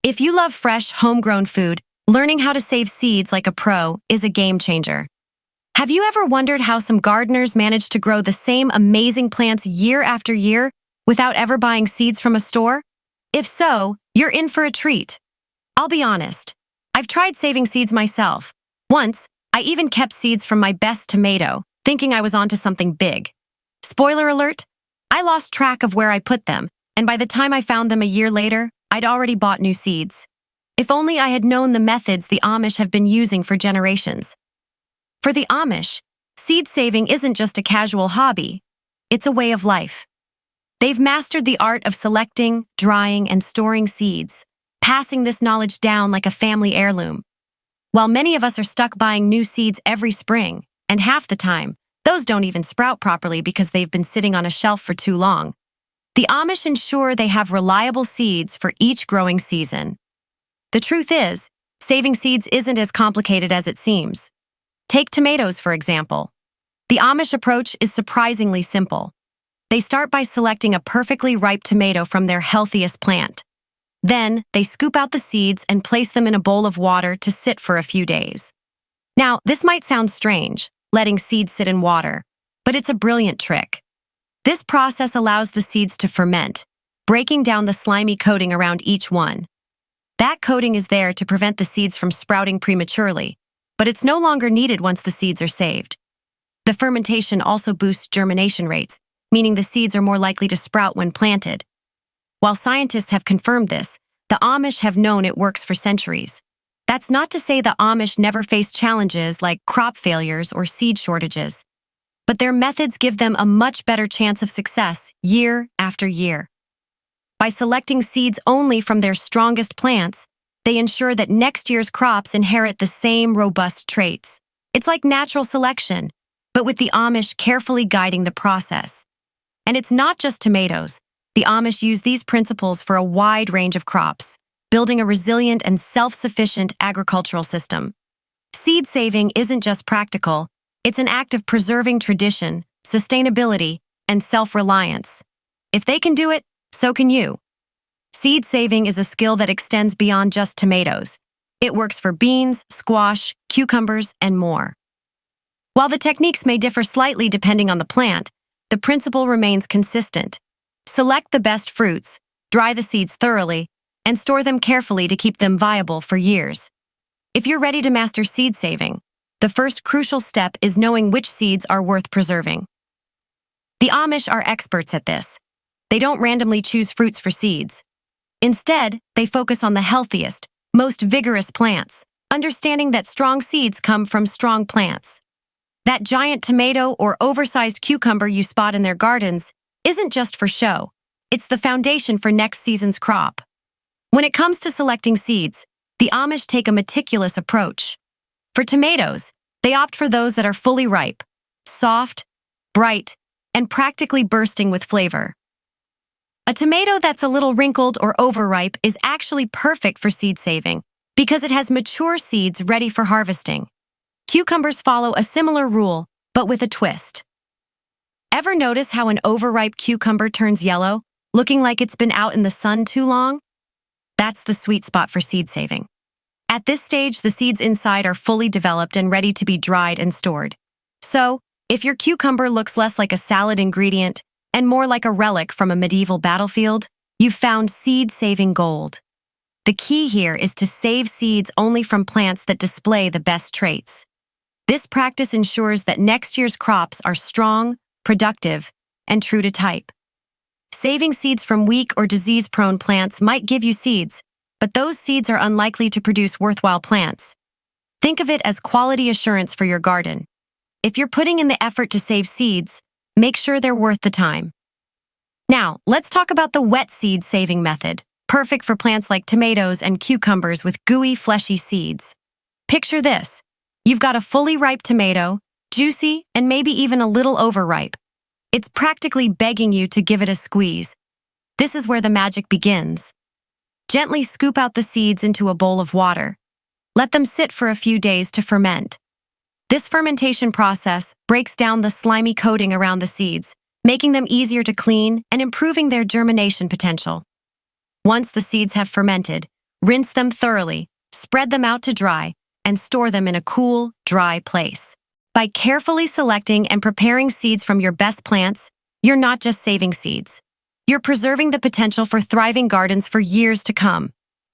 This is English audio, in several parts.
If you love fresh, homegrown food, learning how to save seeds like a pro is a game changer. Have you ever wondered how some gardeners manage to grow the same amazing plants year after year without ever buying seeds from a store? If so, you're in for a treat. I'll be honest. I've tried saving seeds myself. Once, I even kept seeds from my best tomato, thinking I was onto something big. Spoiler alert, I lost track of where I put them, and by the time I found them a year later, I'd already bought new seeds. If only I had known the methods the Amish have been using for generations. For the Amish, seed saving isn't just a casual hobby, it's a way of life. They've mastered the art of selecting, drying, and storing seeds, passing this knowledge down like a family heirloom. While many of us are stuck buying new seeds every spring, and half the time, those don't even sprout properly because they've been sitting on a shelf for too long, the Amish ensure they have reliable seeds for each growing season. The truth is, saving seeds isn't as complicated as it seems. Take tomatoes, for example. The Amish approach is surprisingly simple. They start by selecting a perfectly ripe tomato from their healthiest plant. Then, they scoop out the seeds and place them in a bowl of water to sit for a few days. Now, this might sound strange, letting seeds sit in water, but it's a brilliant trick. This process allows the seeds to ferment, breaking down the slimy coating around each one. That coating is there to prevent the seeds from sprouting prematurely, but it's no longer needed once the seeds are saved. The fermentation also boosts germination rates, meaning the seeds are more likely to sprout when planted. While scientists have confirmed this, the Amish have known it works for centuries. That's not to say the Amish never face challenges like crop failures or seed shortages, but their methods give them a much better chance of success year after year. By selecting seeds only from their strongest plants, they ensure that next year's crops inherit the same robust traits. It's like natural selection, but with the Amish carefully guiding the process. And it's not just tomatoes. The Amish use these principles for a wide range of crops, building a resilient and self-sufficient agricultural system. Seed saving isn't just practical, it's an act of preserving tradition, sustainability, and self-reliance. If they can do it, so can you. Seed saving is a skill that extends beyond just tomatoes. It works for beans, squash, cucumbers, and more. While the techniques may differ slightly depending on the plant, the principle remains consistent. Select the best fruits, dry the seeds thoroughly, and store them carefully to keep them viable for years. If you're ready to master seed saving, the first crucial step is knowing which seeds are worth preserving. The Amish are experts at this. They don't randomly choose fruits for seeds. Instead, they focus on the healthiest, most vigorous plants, understanding that strong seeds come from strong plants. That giant tomato or oversized cucumber you spot in their gardens isn't just for show. It's the foundation for next season's crop. When it comes to selecting seeds, the Amish take a meticulous approach. For tomatoes, they opt for those that are fully ripe, soft, bright, and practically bursting with flavor. A tomato that's a little wrinkled or overripe is actually perfect for seed saving because it has mature seeds ready for harvesting. Cucumbers follow a similar rule, but with a twist. Ever notice how an overripe cucumber turns yellow, looking like it's been out in the sun too long? That's the sweet spot for seed saving. At this stage, the seeds inside are fully developed and ready to be dried and stored. So, if your cucumber looks less like a salad ingredient and more like a relic from a medieval battlefield, you've found seed-saving gold. The key here is to save seeds only from plants that display the best traits. This practice ensures that next year's crops are strong, productive, and true to type. Saving seeds from weak or disease-prone plants might give you seeds, but those seeds are unlikely to produce worthwhile plants. Think of it as quality assurance for your garden. If you're putting in the effort to save seeds, make sure they're worth the time. Now, let's talk about the wet seed saving method, perfect for plants like tomatoes and cucumbers with gooey, fleshy seeds. Picture this. You've got a fully ripe tomato, juicy and maybe even a little overripe. It's practically begging you to give it a squeeze. This is where the magic begins. Gently scoop out the seeds into a bowl of water. Let them sit for a few days to ferment. This fermentation process breaks down the slimy coating around the seeds, making them easier to clean and improving their germination potential. Once the seeds have fermented, rinse them thoroughly, spread them out to dry, and store them in a cool, dry place. By carefully selecting and preparing seeds from your best plants, you're not just saving seeds. You're preserving the potential for thriving gardens for years to come.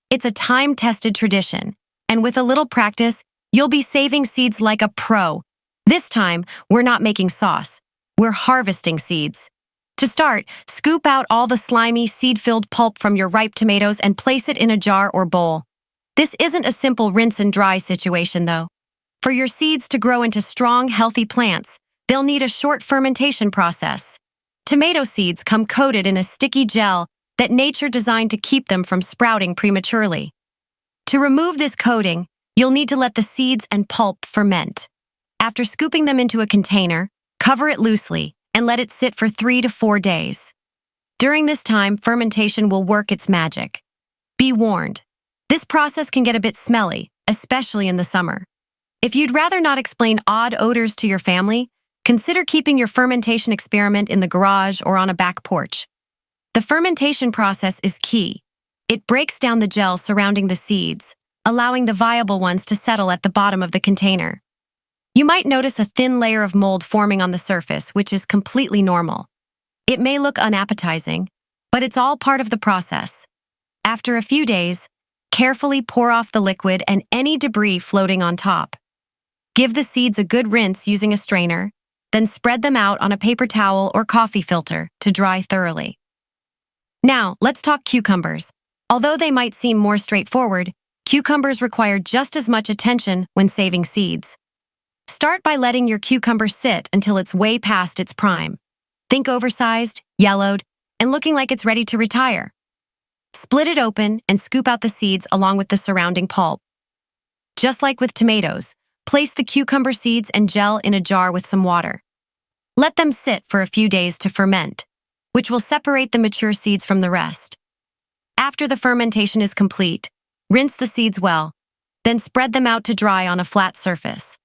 It's a time-tested tradition, and with a little practice, you'll be saving seeds like a pro. This time, we're not making sauce. We're harvesting seeds. To start, scoop out all the slimy, seed-filled pulp from your ripe tomatoes and place it in a jar or bowl. This isn't a simple rinse and dry situation, though. For your seeds to grow into strong, healthy plants, they'll need a short fermentation process. Tomato seeds come coated in a sticky gel that nature designed to keep them from sprouting prematurely. To remove this coating, you'll need to let the seeds and pulp ferment. After scooping them into a container, cover it loosely and let it sit for 3 to 4 days. During this time, fermentation will work its magic. Be warned, this process can get a bit smelly, especially in the summer. If you'd rather not explain odd odors to your family, consider keeping your fermentation experiment in the garage or on a back porch. The fermentation process is key. It breaks down the gel surrounding the seeds, allowing the viable ones to settle at the bottom of the container. You might notice a thin layer of mold forming on the surface, which is completely normal. It may look unappetizing, but it's all part of the process. After a few days, carefully pour off the liquid and any debris floating on top. Give the seeds a good rinse using a strainer, then spread them out on a paper towel or coffee filter to dry thoroughly. Now, let's talk cucumbers. Although they might seem more straightforward, cucumbers require just as much attention when saving seeds. Start by letting your cucumber sit until it's way past its prime. Think oversized, yellowed, and looking like it's ready to retire. Split it open and scoop out the seeds along with the surrounding pulp. Just like with tomatoes, place the cucumber seeds and gel in a jar with some water. Let them sit for a few days to ferment, which will separate the mature seeds from the rest. After the fermentation is complete, rinse the seeds well, then spread them out to dry on a flat surface.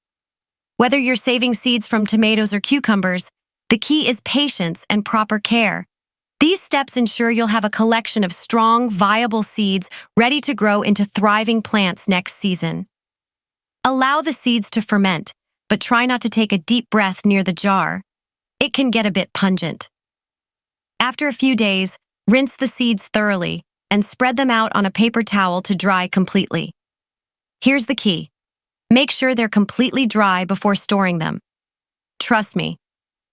Whether you're saving seeds from tomatoes or cucumbers, the key is patience and proper care. These steps ensure you'll have a collection of strong, viable seeds ready to grow into thriving plants next season. Allow the seeds to ferment, but try not to take a deep breath near the jar. It can get a bit pungent. After a few days, rinse the seeds thoroughly and spread them out on a paper towel to dry completely. Here's the key. Make sure they're completely dry before storing them. Trust me,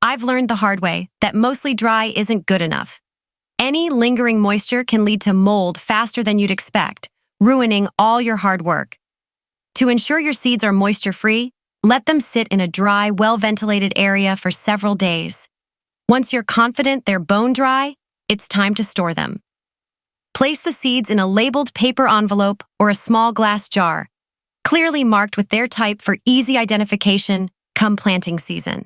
I've learned the hard way that mostly dry isn't good enough. Any lingering moisture can lead to mold faster than you'd expect, ruining all your hard work. To ensure your seeds are moisture-free, let them sit in a dry, well-ventilated area for several days. Once you're confident they're bone-dry, it's time to store them. Place the seeds in a labeled paper envelope or a small glass jar, clearly marked with their type for easy identification come planting season.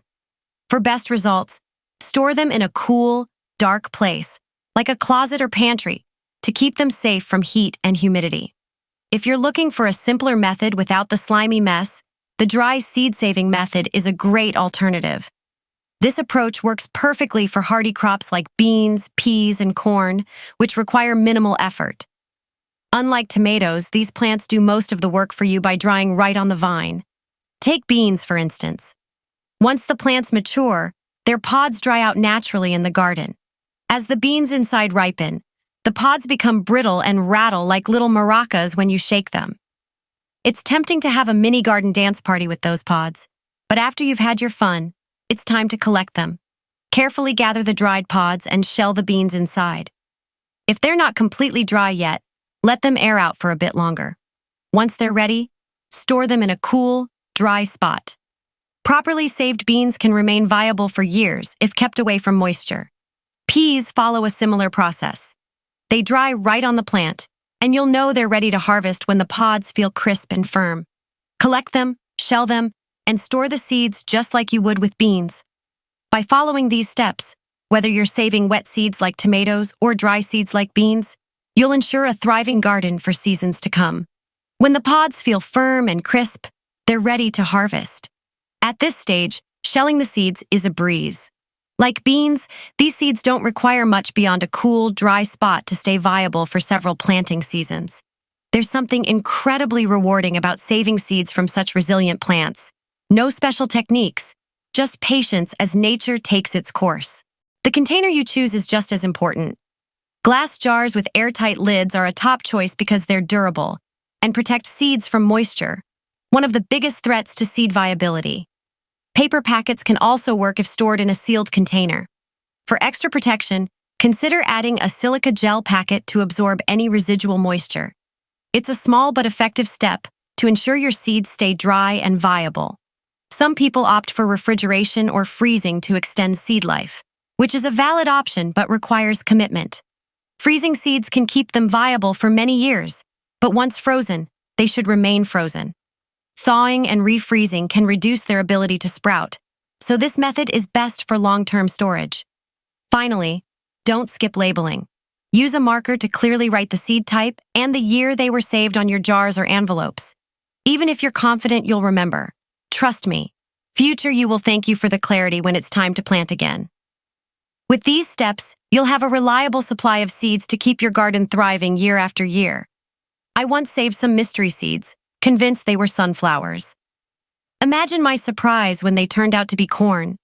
For best results, store them in a cool, dark place, like a closet or pantry, to keep them safe from heat and humidity. If you're looking for a simpler method without the slimy mess, the dry seed-saving method is a great alternative. This approach works perfectly for hardy crops like beans, peas, and corn, which require minimal effort. Unlike tomatoes, these plants do most of the work for you by drying right on the vine. Take beans, for instance. Once the plants mature, their pods dry out naturally in the garden. As the beans inside ripen, the pods become brittle and rattle like little maracas when you shake them. It's tempting to have a mini garden dance party with those pods, but after you've had your fun, it's time to collect them. Carefully gather the dried pods and shell the beans inside. If they're not completely dry yet, let them air out for a bit longer. Once they're ready, store them in a cool, dry spot. Properly saved beans can remain viable for years if kept away from moisture. Peas follow a similar process. They dry right on the plant, and you'll know they're ready to harvest when the pods feel crisp and firm. Collect them, shell them, and store the seeds just like you would with beans. By following these steps, whether you're saving wet seeds like tomatoes or dry seeds like beans, you'll ensure a thriving garden for seasons to come. When the pods feel firm and crisp, they're ready to harvest. At this stage, shelling the seeds is a breeze. Like beans, these seeds don't require much beyond a cool, dry spot to stay viable for several planting seasons. There's something incredibly rewarding about saving seeds from such resilient plants. No special techniques, just patience as nature takes its course. The container you choose is just as important. Glass jars with airtight lids are a top choice because they're durable and protect seeds from moisture, one of the biggest threats to seed viability. Paper packets can also work if stored in a sealed container. For extra protection, consider adding a silica gel packet to absorb any residual moisture. It's a small but effective step to ensure your seeds stay dry and viable. Some people opt for refrigeration or freezing to extend seed life, which is a valid option but requires commitment. Freezing seeds can keep them viable for many years, but once frozen, they should remain frozen. Thawing and refreezing can reduce their ability to sprout, so this method is best for long-term storage. Finally, don't skip labeling. Use a marker to clearly write the seed type and the year they were saved on your jars or envelopes. Even if you're confident you'll remember, trust me, future you will thank you for the clarity when it's time to plant again. With these steps, you'll have a reliable supply of seeds to keep your garden thriving year after year. I once saved some mystery seeds, convinced they were sunflowers. Imagine my surprise when they turned out to be corn.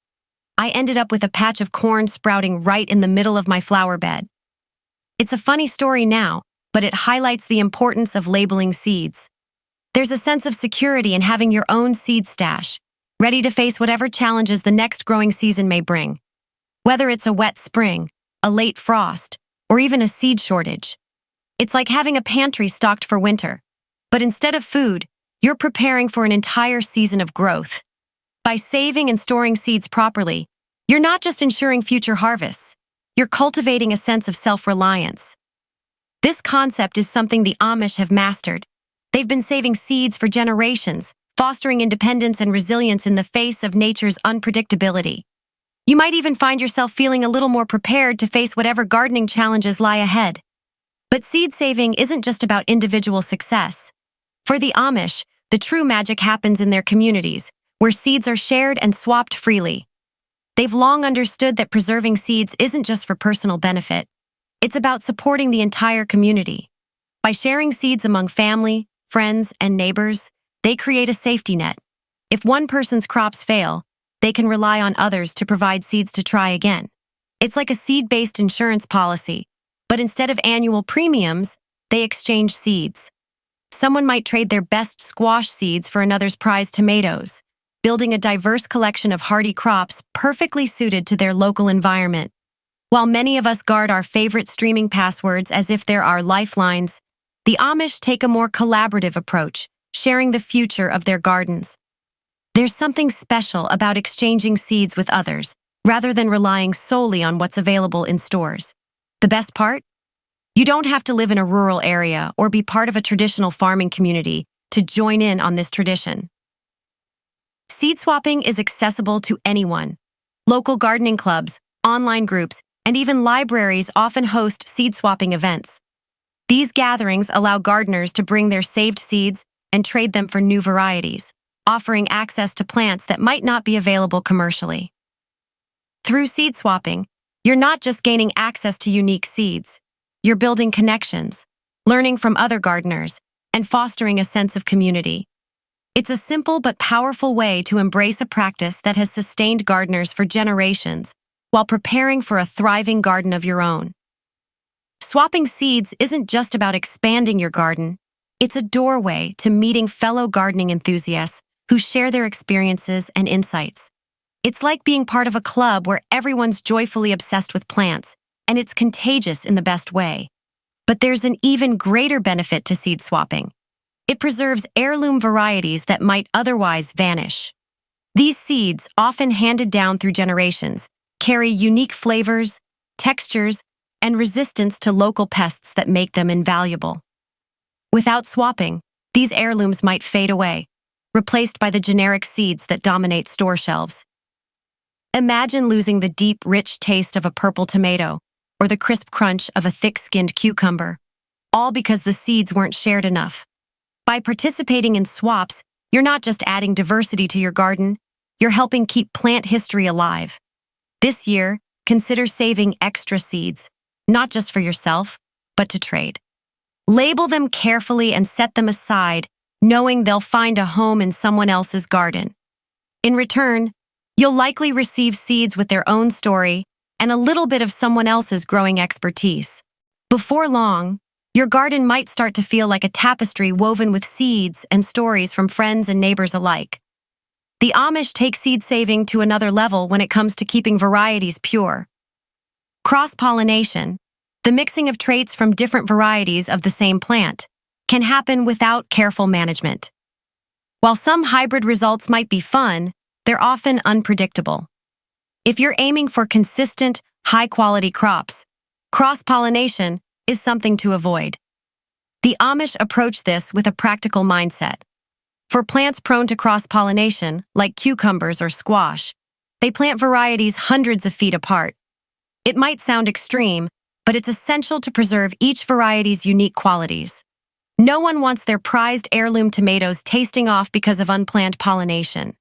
I ended up with a patch of corn sprouting right in the middle of my flower bed. It's a funny story now, but it highlights the importance of labeling seeds. There's a sense of security in having your own seed stash, ready to face whatever challenges the next growing season may bring. Whether it's a wet spring, a late frost, or even a seed shortage. It's like having a pantry stocked for winter. But instead of food, you're preparing for an entire season of growth. By saving and storing seeds properly, you're not just ensuring future harvests, you're cultivating a sense of self-reliance. This concept is something the Amish have mastered. They've been saving seeds for generations, fostering independence and resilience in the face of nature's unpredictability. You might even find yourself feeling a little more prepared to face whatever gardening challenges lie ahead. But seed saving isn't just about individual success. For the Amish, the true magic happens in their communities, where seeds are shared and swapped freely. They've long understood that preserving seeds isn't just for personal benefit. It's about supporting the entire community. By sharing seeds among family, friends, and neighbors, they create a safety net. If one person's crops fail, they can rely on others to provide seeds to try again. It's like a seed-based insurance policy, but instead of annual premiums, they exchange seeds. Someone might trade their best squash seeds for another's prized tomatoes, building a diverse collection of hardy crops perfectly suited to their local environment. While many of us guard our favorite streaming passwords as if they're our lifelines, the Amish take a more collaborative approach, sharing the future of their gardens. There's something special about exchanging seeds with others, rather than relying solely on what's available in stores. The best part? You don't have to live in a rural area or be part of a traditional farming community to join in on this tradition. Seed swapping is accessible to anyone. Local gardening clubs, online groups, and even libraries often host seed swapping events. These gatherings allow gardeners to bring their saved seeds and trade them for new varieties, offering access to plants that might not be available commercially. Through seed swapping, you're not just gaining access to unique seeds. You're building connections, learning from other gardeners, and fostering a sense of community. It's a simple but powerful way to embrace a practice that has sustained gardeners for generations while preparing for a thriving garden of your own. Swapping seeds isn't just about expanding your garden. It's a doorway to meeting fellow gardening enthusiasts who share their experiences and insights. It's like being part of a club where everyone's joyfully obsessed with plants, and it's contagious in the best way. But there's an even greater benefit to seed swapping. It preserves heirloom varieties that might otherwise vanish. These seeds, often handed down through generations, carry unique flavors, textures, and resistance to local pests that make them invaluable. Without swapping, these heirlooms might fade away, replaced by the generic seeds that dominate store shelves. Imagine losing the deep, rich taste of a purple tomato or the crisp crunch of a thick-skinned cucumber, all because the seeds weren't shared enough. By participating in swaps, you're not just adding diversity to your garden, you're helping keep plant history alive. This year, consider saving extra seeds, not just for yourself, but to trade. Label them carefully and set them aside, knowing they'll find a home in someone else's garden. In return, you'll likely receive seeds with their own story and a little bit of someone else's growing expertise. Before long, your garden might start to feel like a tapestry woven with seeds and stories from friends and neighbors alike. The Amish take seed saving to another level when it comes to keeping varieties pure. Cross-pollination, the mixing of traits from different varieties of the same plant, can happen without careful management. While some hybrid results might be fun, they're often unpredictable. If you're aiming for consistent, high-quality crops, cross-pollination is something to avoid. The Amish approach this with a practical mindset. For plants prone to cross-pollination, like cucumbers or squash, they plant varieties hundreds of feet apart. It might sound extreme, but it's essential to preserve each variety's unique qualities. No one wants their prized heirloom tomatoes tasting off because of unplanned pollination.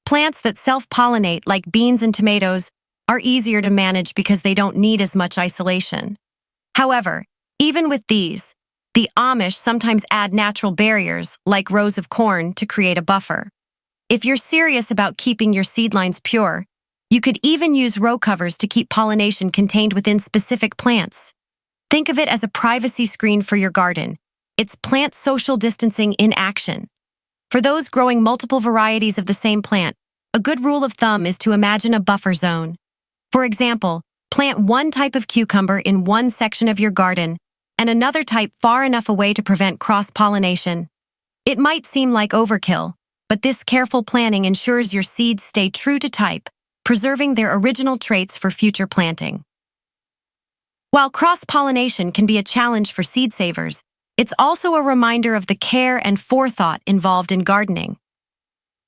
Plants that self-pollinate, like beans and tomatoes, are easier to manage because they don't need as much isolation. However, even with these, the Amish sometimes add natural barriers, like rows of corn, to create a buffer. If you're serious about keeping your seedlines pure, you could even use row covers to keep pollination contained within specific plants. Think of it as a privacy screen for your garden. It's plant social distancing in action. For those growing multiple varieties of the same plant, a good rule of thumb is to imagine a buffer zone. For example, plant one type of cucumber in one section of your garden and another type far enough away to prevent cross-pollination. It might seem like overkill, but this careful planning ensures your seeds stay true to type, preserving their original traits for future planting. While cross-pollination can be a challenge for seed savers, it's also a reminder of the care and forethought involved in gardening.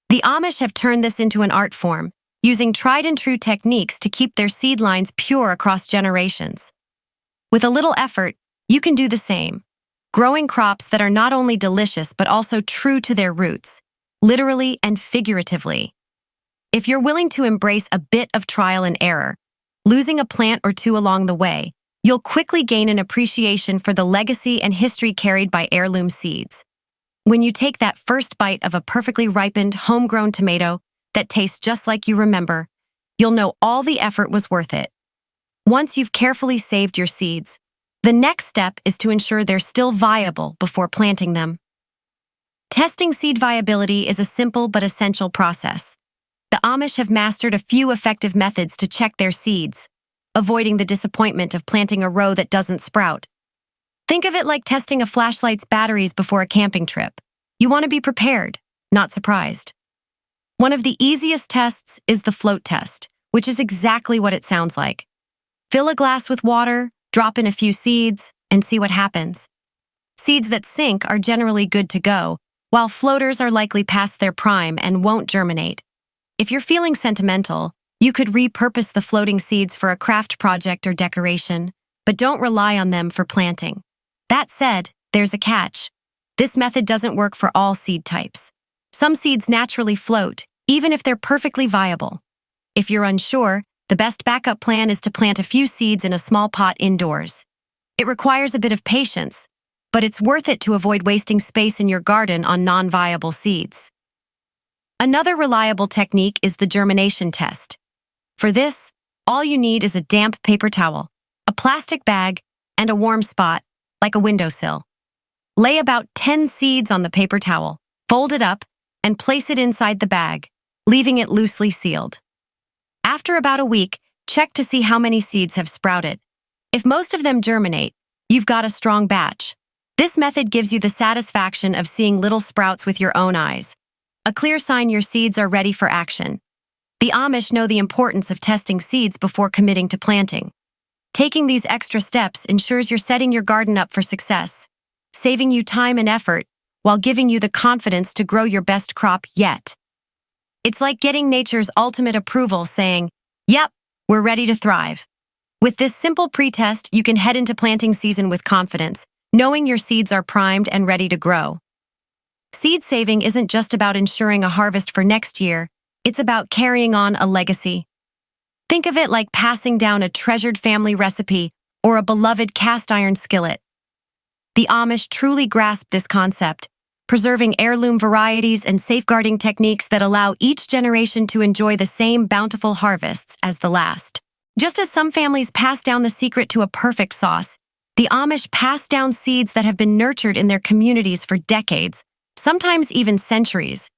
The Amish have turned this into an art form, using tried-and-true techniques to keep their seedlines pure across generations. With a little effort, you can do the same, growing crops that are not only delicious but also true to their roots, literally and figuratively. If you're willing to embrace a bit of trial and error, losing a plant or two along the way, you'll quickly gain an appreciation for the legacy and history carried by heirloom seeds. When you take that first bite of a perfectly ripened, homegrown tomato that tastes just like you remember, you'll know all the effort was worth it. Once you've carefully saved your seeds, the next step is to ensure they're still viable before planting them. Testing seed viability is a simple but essential process. The Amish have mastered a few effective methods to check their seeds, avoiding the disappointment of planting a row that doesn't sprout. Think of it like testing a flashlight's batteries before a camping trip. You want to be prepared, not surprised. One of the easiest tests is the float test, which is exactly what it sounds like. Fill a glass with water, drop in a few seeds, and see what happens. Seeds that sink are generally good to go, while floaters are likely past their prime and won't germinate. If you're feeling sentimental, you could repurpose the floating seeds for a craft project or decoration, but don't rely on them for planting. That said, there's a catch. This method doesn't work for all seed types. Some seeds naturally float, even if they're perfectly viable. If you're unsure, the best backup plan is to plant a few seeds in a small pot indoors. It requires a bit of patience, but it's worth it to avoid wasting space in your garden on non-viable seeds. Another reliable technique is the germination test. For this, all you need is a damp paper towel, a plastic bag, and a warm spot, like a windowsill. Lay about 10 seeds on the paper towel, fold it up, and place it inside the bag, leaving it loosely sealed. After about a week, check to see how many seeds have sprouted. If most of them germinate, you've got a strong batch. This method gives you the satisfaction of seeing little sprouts with your own eyes, a clear sign your seeds are ready for action. The Amish know the importance of testing seeds before committing to planting. Taking these extra steps ensures you're setting your garden up for success, saving you time and effort while giving you the confidence to grow your best crop yet. It's like getting nature's ultimate approval saying, "Yep, we're ready to thrive." With this simple pre-test, you can head into planting season with confidence, knowing your seeds are primed and ready to grow. Seed saving isn't just about ensuring a harvest for next year, it's about carrying on a legacy. Think of it like passing down a treasured family recipe or a beloved cast iron skillet. The Amish truly grasp this concept, preserving heirloom varieties and safeguarding techniques that allow each generation to enjoy the same bountiful harvests as the last. Just as some families pass down the secret to a perfect sauce, the Amish pass down seeds that have been nurtured in their communities for decades, sometimes even centuries.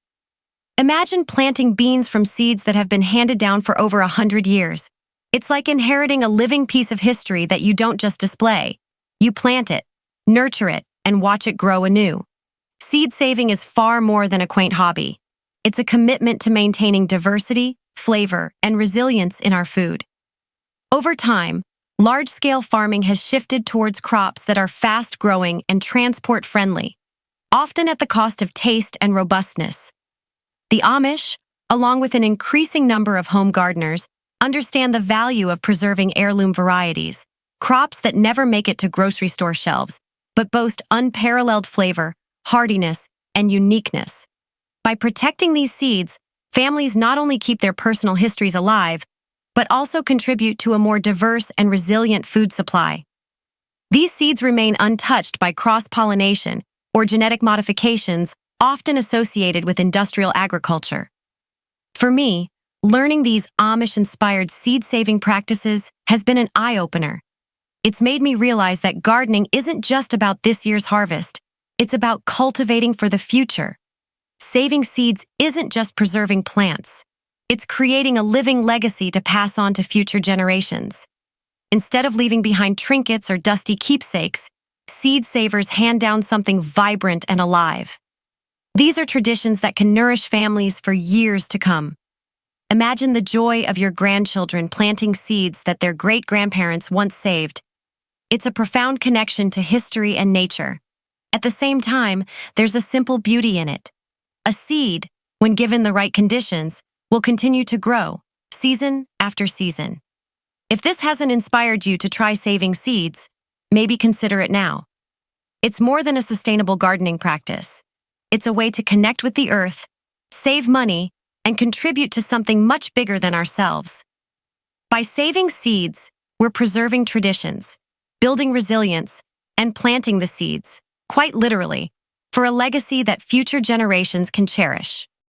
Imagine planting beans from seeds that have been handed down for over 100 years. It's like inheriting a living piece of history that you don't just display. You plant it, nurture it, and watch it grow anew. Seed saving is far more than a quaint hobby. It's a commitment to maintaining diversity, flavor, and resilience in our food. Over time, large-scale farming has shifted towards crops that are fast-growing and transport-friendly, often at the cost of taste and robustness. The Amish, along with an increasing number of home gardeners, understand the value of preserving heirloom varieties, crops that never make it to grocery store shelves, but boast unparalleled flavor, hardiness, and uniqueness. By protecting these seeds, families not only keep their personal histories alive, but also contribute to a more diverse and resilient food supply. These seeds remain untouched by cross-pollination or genetic modifications often associated with industrial agriculture. For me, learning these Amish-inspired seed-saving practices has been an eye-opener. It's made me realize that gardening isn't just about this year's harvest. It's about cultivating for the future. Saving seeds isn't just preserving plants. It's creating a living legacy to pass on to future generations. Instead of leaving behind trinkets or dusty keepsakes, seed savers hand down something vibrant and alive. These are traditions that can nourish families for years to come. Imagine the joy of your grandchildren planting seeds that their great-grandparents once saved. It's a profound connection to history and nature. At the same time, there's a simple beauty in it. A seed, when given the right conditions, will continue to grow, season after season. If this hasn't inspired you to try saving seeds, maybe consider it now. It's more than a sustainable gardening practice. It's a way to connect with the earth, save money, and contribute to something much bigger than ourselves. By saving seeds, we're preserving traditions, building resilience, and planting the seeds, quite literally, for a legacy that future generations can cherish.